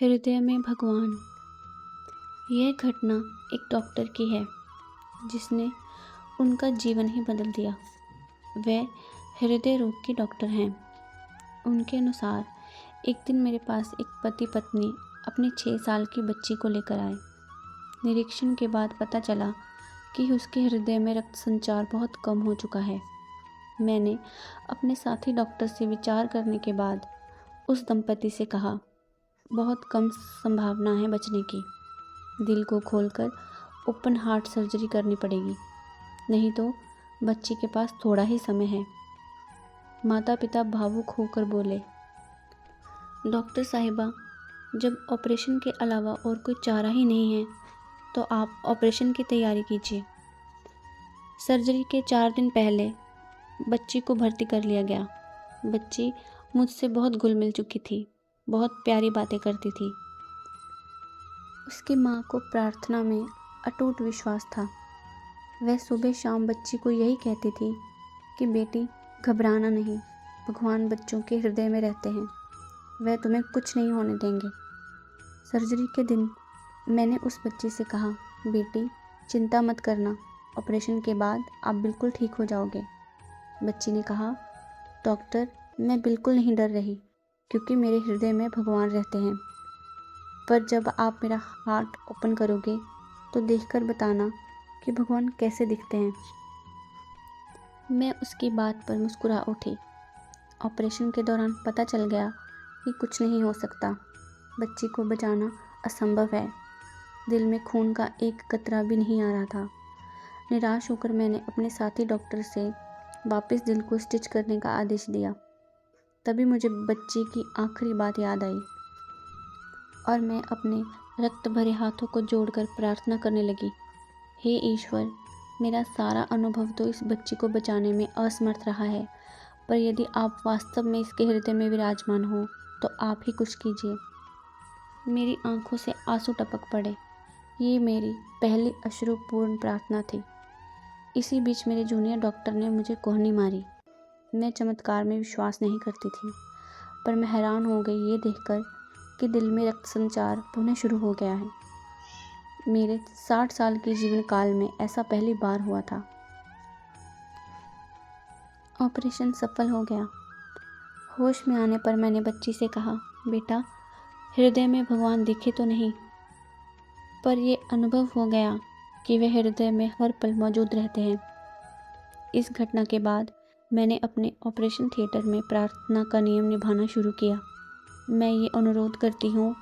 हृदय में भगवान। यह घटना एक डॉक्टर की है जिसने उनका जीवन ही बदल दिया। वह हृदय रोग के डॉक्टर हैं। उनके अनुसार एक दिन मेरे पास एक पति पत्नी अपनी 6 साल की बच्ची को लेकर आए। निरीक्षण के बाद पता चला कि उसके हृदय में रक्त संचार बहुत कम हो चुका है। मैंने अपने साथी डॉक्टर से विचार करने के बाद उस दंपति से कहा, बहुत कम संभावना है बचने की। दिल को खोलकर ओपन हार्ट सर्जरी करनी पड़ेगी, नहीं तो बच्ची के पास थोड़ा ही समय है। माता पिता भावुक होकर बोले, डॉक्टर साहिबा, जब ऑपरेशन के अलावा और कोई चारा ही नहीं है तो आप ऑपरेशन की तैयारी कीजिए। सर्जरी के 4 दिन पहले बच्ची को भर्ती कर लिया गया। बच्ची मुझसे बहुत घुल मिल चुकी थी, बहुत प्यारी बातें करती थी। उसकी माँ को प्रार्थना में अटूट विश्वास था। वह सुबह शाम बच्ची को यही कहती थी कि बेटी, घबराना नहीं, भगवान बच्चों के हृदय में रहते हैं, वह तुम्हें कुछ नहीं होने देंगे। सर्जरी के दिन मैंने उस बच्ची से कहा, बेटी चिंता मत करना, ऑपरेशन के बाद आप बिल्कुल ठीक हो जाओगे। बच्ची ने कहा, डॉक्टर मैं बिल्कुल नहीं डर रही क्योंकि मेरे हृदय में भगवान रहते हैं, पर जब आप मेरा हार्ट ओपन करोगे तो देखकर बताना कि भगवान कैसे दिखते हैं। मैं उसकी बात पर मुस्कुरा उठी। ऑपरेशन के दौरान पता चल गया कि कुछ नहीं हो सकता, बच्ची को बचाना असंभव है। दिल में खून का एक कतरा भी नहीं आ रहा था। निराश होकर मैंने अपने साथी डॉक्टर से वापस दिल को स्टिच करने का आदेश दिया। तभी मुझे बच्ची की आखिरी बात याद आई और मैं अपने रक्त भरे हाथों को जोड़कर प्रार्थना करने लगी, हे ईश्वर, मेरा सारा अनुभव तो इस बच्ची को बचाने में असमर्थ रहा है, पर यदि आप वास्तव में इसके हृदय में विराजमान हो तो आप ही कुछ कीजिए। मेरी आंखों से आंसू टपक पड़े। ये मेरी पहली अश्रुपूर्ण प्रार्थना थी। इसी बीच मेरे जूनियर डॉक्टर ने मुझे कोहनी मारी। मैं चमत्कार में विश्वास नहीं करती थी, पर मैं हैरान हो गई ये देखकर कि दिल में रक्त संचार पुनः शुरू हो गया है। मेरे 60 साल के जीवन काल में ऐसा पहली बार हुआ था। ऑपरेशन सफल हो गया। होश में आने पर मैंने बच्ची से कहा, बेटा हृदय में भगवान दिखे तो नहीं, पर यह अनुभव हो गया कि वे हृदय में हर पल मौजूद रहते हैं। इस घटना के बाद मैंने अपने ऑपरेशन थिएटर में प्रार्थना का नियम निभाना शुरू किया। मैं ये अनुरोध करती हूँ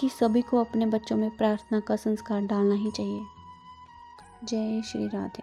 कि सभी को अपने बच्चों में प्रार्थना का संस्कार डालना ही चाहिए। जय श्री राधे।